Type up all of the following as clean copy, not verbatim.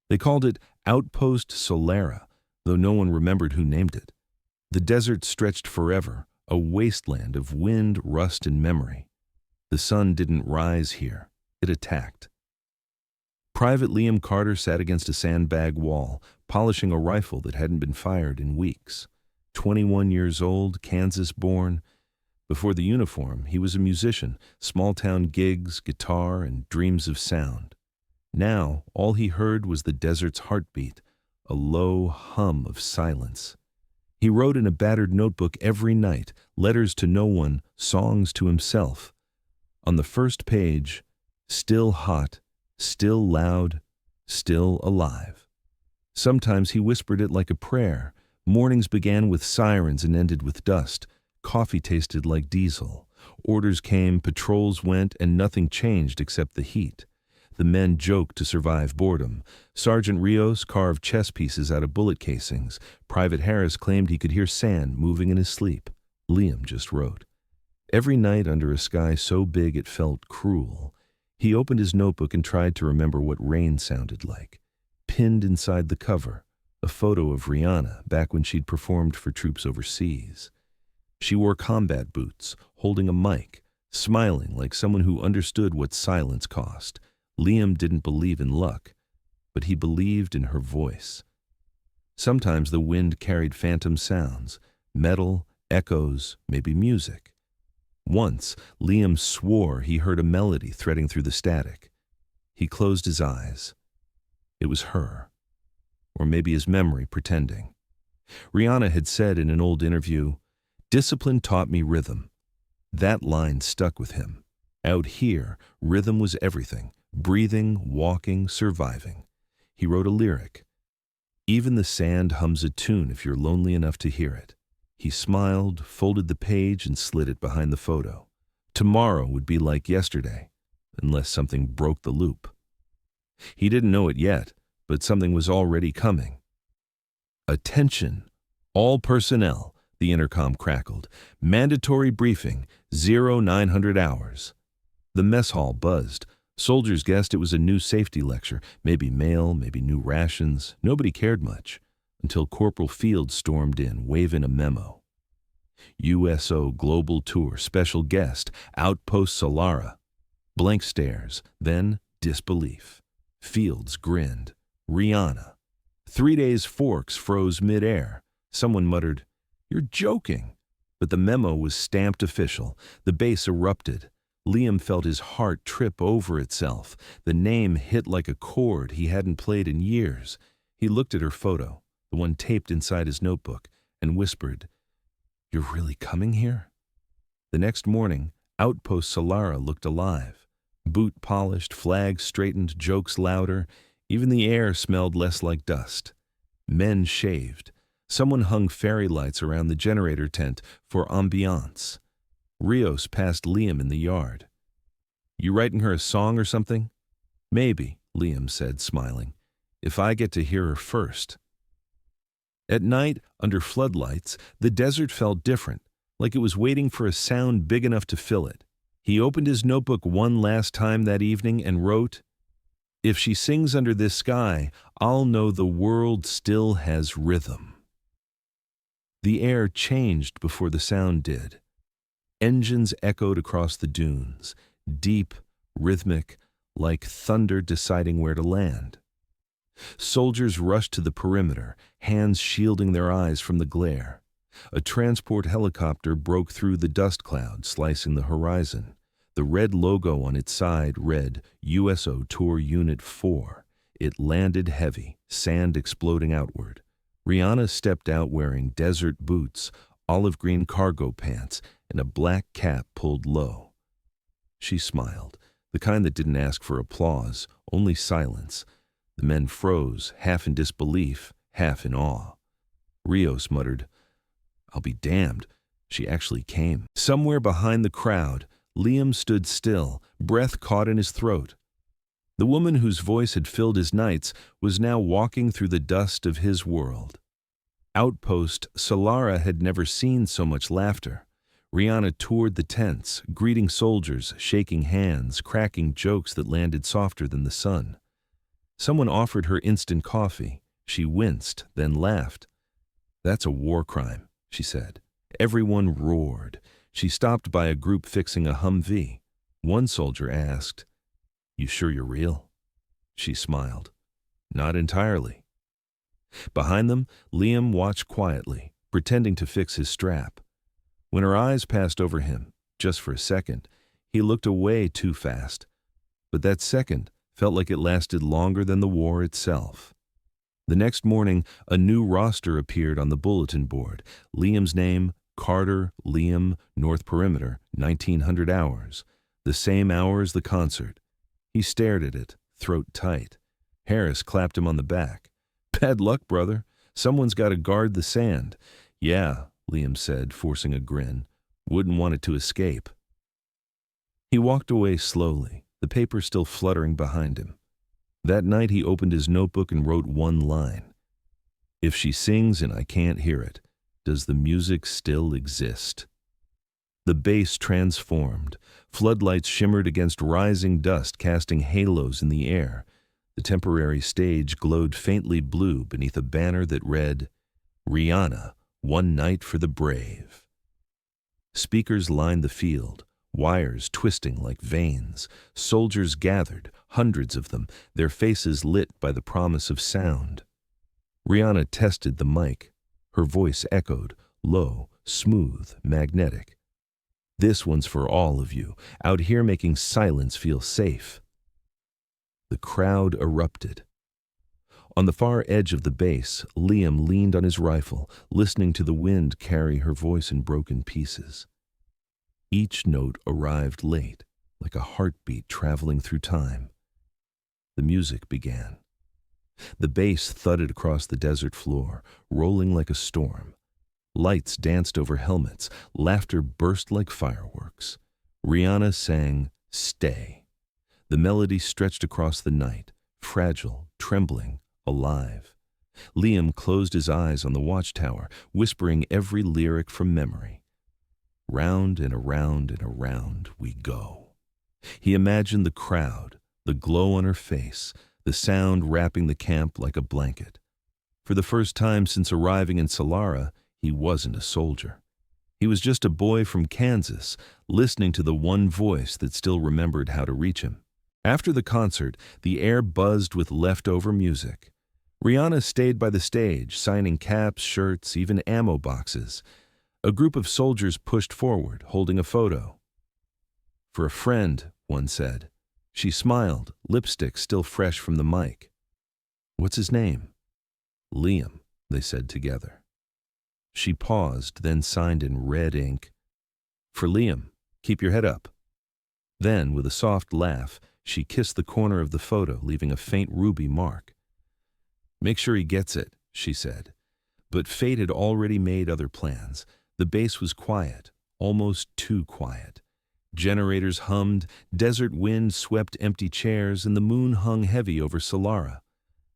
They called it Outpost Solara, though no one remembered who named it. The desert stretched forever, a wasteland of wind, rust, and memory. The sun didn't rise here. It attacked. Private Liam Carter sat against a sandbag wall, polishing a rifle that hadn't been fired in weeks. 21 years old, Kansas-born. Before the uniform, he was a musician, small-town gigs, guitar, and dreams of sound. Now, all he heard was the desert's heartbeat, a low hum of silence. He wrote in a battered notebook every night, letters to no one, songs to himself. On the first page, still hot, still loud, still alive. Sometimes he whispered it like a prayer. Mornings began with sirens and ended with dust. Coffee tasted like diesel. Orders came, patrols went, and nothing changed except the heat. The men joked to survive boredom. Sergeant Rios carved chess pieces out of bullet casings. Private Harris claimed he could hear sand moving in his sleep. Liam just wrote. Every night under a sky so big it felt cruel. He opened his notebook and tried to remember what rain sounded like. Pinned inside the cover, a photo of Rihanna back when she'd performed for troops overseas. She wore combat boots, holding a mic, smiling like someone who understood what silence cost. Liam didn't believe in luck, but he believed in her voice. Sometimes the wind carried phantom sounds, metal, echoes, maybe music. Once, Liam swore he heard a melody threading through the static. He closed his eyes. It was her, or maybe his memory pretending. Rihanna had said in an old interview, "Discipline taught me rhythm." That line stuck with him. Out here, rhythm was everything. Breathing, walking, surviving. He wrote a lyric. Even the sand hums a tune if you're lonely enough to hear it. He smiled, folded the page, and slid it behind the photo. Tomorrow would be like yesterday, unless something broke the loop. He didn't know it yet, but something was already coming. "Attention, all personnel," the intercom crackled. "Mandatory briefing, 0900 hours." The mess hall buzzed. Soldiers guessed it was a new safety lecture, maybe mail, maybe new rations. Nobody cared much, until Corporal Fields stormed in, waving a memo. USO Global Tour, special guest, Outpost Solara. Blank stares, then disbelief. Fields grinned. Rihanna. 3 days Forks froze mid-air. Someone muttered, "You're joking." But the memo was stamped official. The base erupted. Liam felt his heart trip over itself. The name hit like a chord he hadn't played in years. He looked at her photo, the one taped inside his notebook, and whispered, "You're really coming here?" The next morning, Outpost Solara looked alive. Boot polished, flags straightened, jokes louder. Even the air smelled less like dust. Men shaved. Someone hung fairy lights around the generator tent for ambiance. Rios passed Liam in the yard. "You writing her a song or something?" "Maybe," Liam said, smiling, "if I get to hear her first." At night, under floodlights, the desert felt different, like it was waiting for a sound big enough to fill it. He opened his notebook one last time that evening and wrote, "If she sings under this sky, I'll know the world still has rhythm." The air changed before the sound did. Engines echoed across the dunes, deep, rhythmic, like thunder deciding where to land. Soldiers rushed to the perimeter, hands shielding their eyes from the glare. A transport helicopter broke through the dust cloud, slicing the horizon. The red logo on its side read, USO Tour Unit 4. It landed heavy, sand exploding outward. Rihanna stepped out wearing desert boots, olive green cargo pants, and a black cap pulled low. She smiled, the kind that didn't ask for applause, only silence. The men froze, half in disbelief, half in awe. Rios muttered, "I'll be damned. She actually came." Somewhere behind the crowd, Liam stood still, breath caught in his throat. The woman whose voice had filled his nights was now walking through the dust of his world. Outpost Solara had never seen so much laughter. Rihanna toured the tents, greeting soldiers, shaking hands, cracking jokes that landed softer than the sun. Someone offered her instant coffee. She winced, then laughed. "That's a war crime," she said. Everyone roared. She stopped by a group fixing a Humvee. One soldier asked, "You sure you're real?" She smiled. "Not entirely." Behind them, Liam watched quietly, pretending to fix his strap. When her eyes passed over him, just for a second, he looked away too fast. But that second felt like it lasted longer than the war itself. The next morning, a new roster appeared on the bulletin board. Liam's name, Carter, Liam, North Perimeter, 1900 hours. The same hour as the concert. He stared at it, throat tight. Harris clapped him on the back. "Bad luck, brother. Someone's got to guard the sand." "Yeah," Liam said, forcing a grin. "Wouldn't want it to escape." He walked away slowly, the paper still fluttering behind him. That night he opened his notebook and wrote one line. "If she sings and I can't hear it, does the music still exist?" The bass transformed. Floodlights shimmered against rising dust, casting halos in the air. The temporary stage glowed faintly blue beneath a banner that read, "Rihanna, one night for the brave." Speakers lined the field, wires twisting like veins. Soldiers gathered, hundreds of them, their faces lit by the promise of sound. Rihanna tested the mic. Her voice echoed, low, smooth, magnetic. "This one's for all of you, out here making silence feel safe." The crowd erupted. On the far edge of the bass, Liam leaned on his rifle, listening to the wind carry her voice in broken pieces. Each note arrived late, like a heartbeat traveling through time. The music began. The bass thudded across the desert floor, rolling like a storm. Lights danced over helmets, laughter burst like fireworks. Rihanna sang, "Stay." The melody stretched across the night, fragile, trembling, alive. Liam closed his eyes on the watchtower, whispering every lyric from memory. "Round and around and around we go." He imagined the crowd, the glow on her face, the sound wrapping the camp like a blanket. For the first time since arriving in Solara, he wasn't a soldier. He was just a boy from Kansas, listening to the one voice that still remembered how to reach him. After the concert, the air buzzed with leftover music. Rihanna stayed by the stage, signing caps, shirts, even ammo boxes. A group of soldiers pushed forward, holding a photo. "For a friend," one said. She smiled, lipstick still fresh from the mic. "What's his name?" "Liam," they said together. She paused, then signed in red ink, "For Liam, keep your head up." Then, with a soft laugh, she kissed the corner of the photo, leaving a faint ruby mark. "Make sure he gets it," she said. But fate had already made other plans. The bass was quiet, almost too quiet. Generators hummed, desert wind swept empty chairs, and the moon hung heavy over Solara.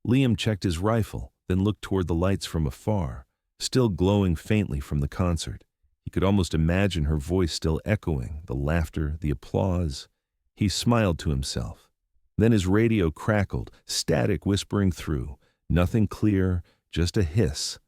Liam checked his rifle, then looked toward the lights from afar, still glowing faintly from the concert. He could almost imagine her voice still echoing, the laughter, the applause. He smiled to himself. Then his radio crackled, static whispering through. Nothing clear, just a hiss.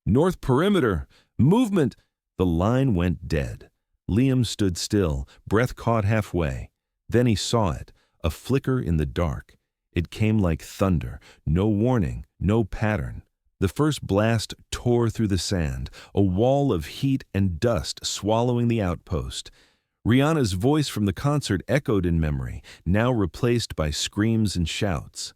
"North Perimeter! Movement!" The line went dead. Liam stood still, breath caught halfway. Then he saw it, a flicker in the dark. It came like thunder, no warning, no pattern. The first blast tore through the sand, a wall of heat and dust swallowing the outpost. Rihanna's voice from the concert echoed in memory, now replaced by screams and shouts.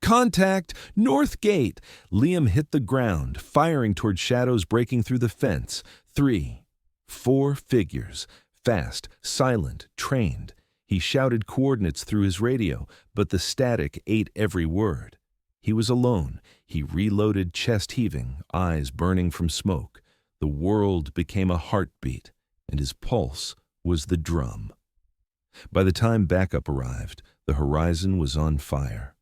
"Contact! North Gate!" Liam hit the ground, firing toward shadows breaking through the fence. 3, 4 figures, fast, silent, trained. He shouted coordinates through his radio, but the static ate every word. He was alone. He reloaded, chest heaving, eyes burning from smoke. The world became a heartbeat, and his pulse was the drum. By the time backup arrived, the horizon was on fire.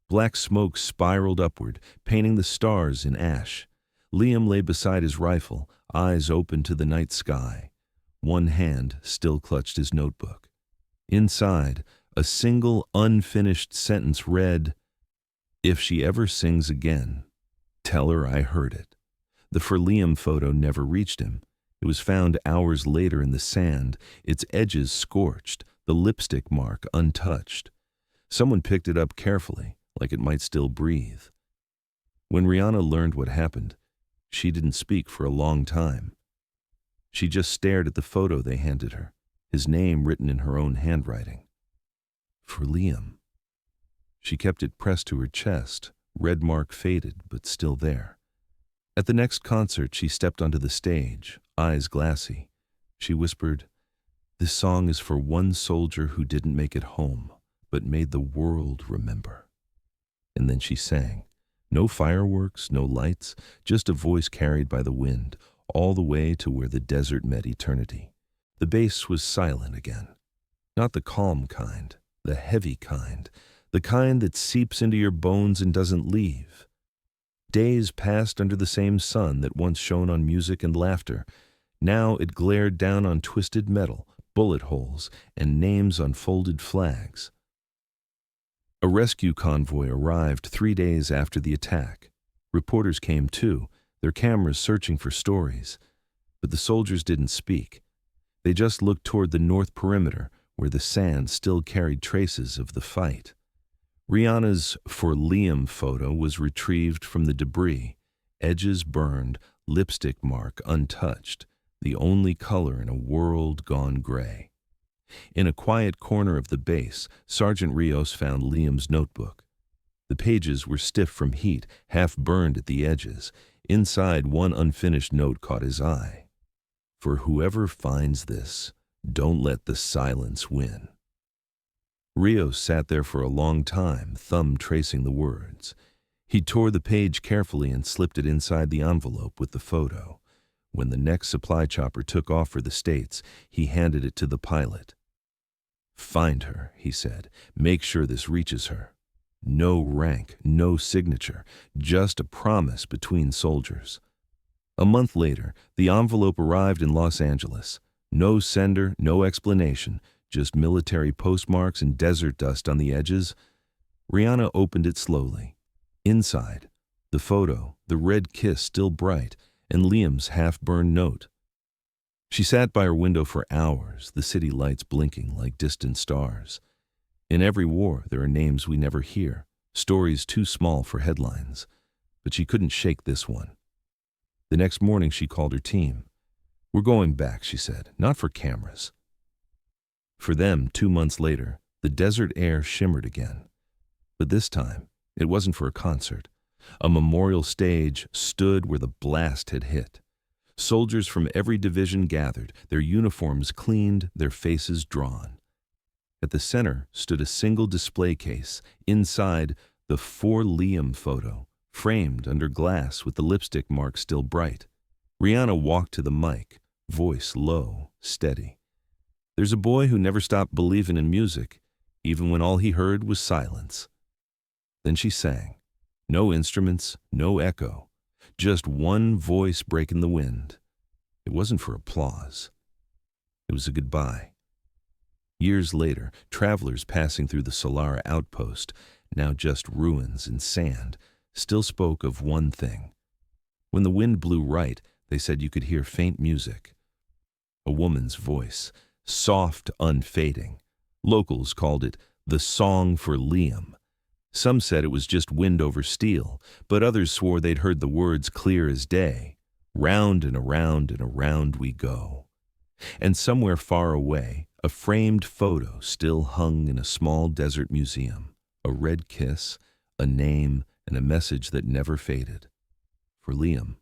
Black smoke spiraled upward, painting the stars in ash. Liam lay beside his rifle, eyes open to the night sky. One hand still clutched his notebook. Inside, a single unfinished sentence read, If she ever sings again, tell her I heard it. The For Liam photo never reached him. It was found hours later in the sand, its edges scorched, the lipstick mark untouched. Someone picked it up carefully, like it might still breathe. When Rihanna learned what happened, she didn't speak for a long time. She just stared at the photo they handed her, his name written in her own handwriting. For Liam. She kept it pressed to her chest, red mark faded, but still there. At the next concert, she stepped onto the stage, eyes glassy. She whispered, "This song is for one soldier who didn't make it home, but made the world remember." And then she sang. No fireworks, no lights, just a voice carried by the wind, all the way to where the desert met eternity. The bass was silent again. Not the calm kind, the heavy kind, the kind that seeps into your bones and doesn't leave. Days passed under the same sun that once shone on music and laughter. Now it glared down on twisted metal, bullet holes, and names on folded flags. A rescue convoy arrived 3 days after the attack. Reporters came too, their cameras searching for stories. But the soldiers didn't speak. They just looked toward the north perimeter, where the sand still carried traces of the fight. Rihanna's For Liam photo was retrieved from the debris, edges burned, lipstick mark untouched, the only color in a world gone gray. In a quiet corner of the base, Sergeant Rios found Liam's notebook. The pages were stiff from heat, half burned at the edges. Inside, one unfinished note caught his eye. "For whoever finds this, don't let the silence win." Rios sat there for a long time, thumb tracing the words. He tore the page carefully and slipped it inside the envelope with the photo. When the next supply chopper took off for the States, he handed it to the pilot. "Find her," he said. "Make sure this reaches her. No rank, no signature, just a promise between soldiers." A month later, the envelope arrived in Los Angeles. No sender, no explanation, just military postmarks and desert dust on the edges. Rihanna opened it slowly. Inside, the photo, the red kiss still bright, and Liam's half-burned note. She sat by her window for hours, the city lights blinking like distant stars. In every war, there are names we never hear, stories too small for headlines. But she couldn't shake this one. The next morning, she called her team. "We're going back," she said, "not for cameras." For them, 2 months later, the desert air shimmered again. But this time, it wasn't for a concert. A memorial stage stood where the blast had hit. Soldiers from every division gathered, their uniforms cleaned, their faces drawn. At the center stood a single display case. Inside, the For Liam photo, framed under glass with the lipstick mark still bright. Rihanna walked to the mic, voice low, steady. "There's a boy who never stopped believing in music, even when all he heard was silence." Then she sang. No instruments, no echo, just one voice breaking the wind. It wasn't for applause. It was a goodbye. Years later, travelers passing through the Solara outpost, now just ruins and sand, still spoke of one thing. When the wind blew right, they said you could hear faint music. A woman's voice, soft, unfading. Locals called it the song for Liam. Some said it was just wind over steel, but others swore they'd heard the words clear as day. Round and around we go. And somewhere far away, a framed photo still hung in a small desert museum. A red kiss, a name, and a message that never faded. For Liam.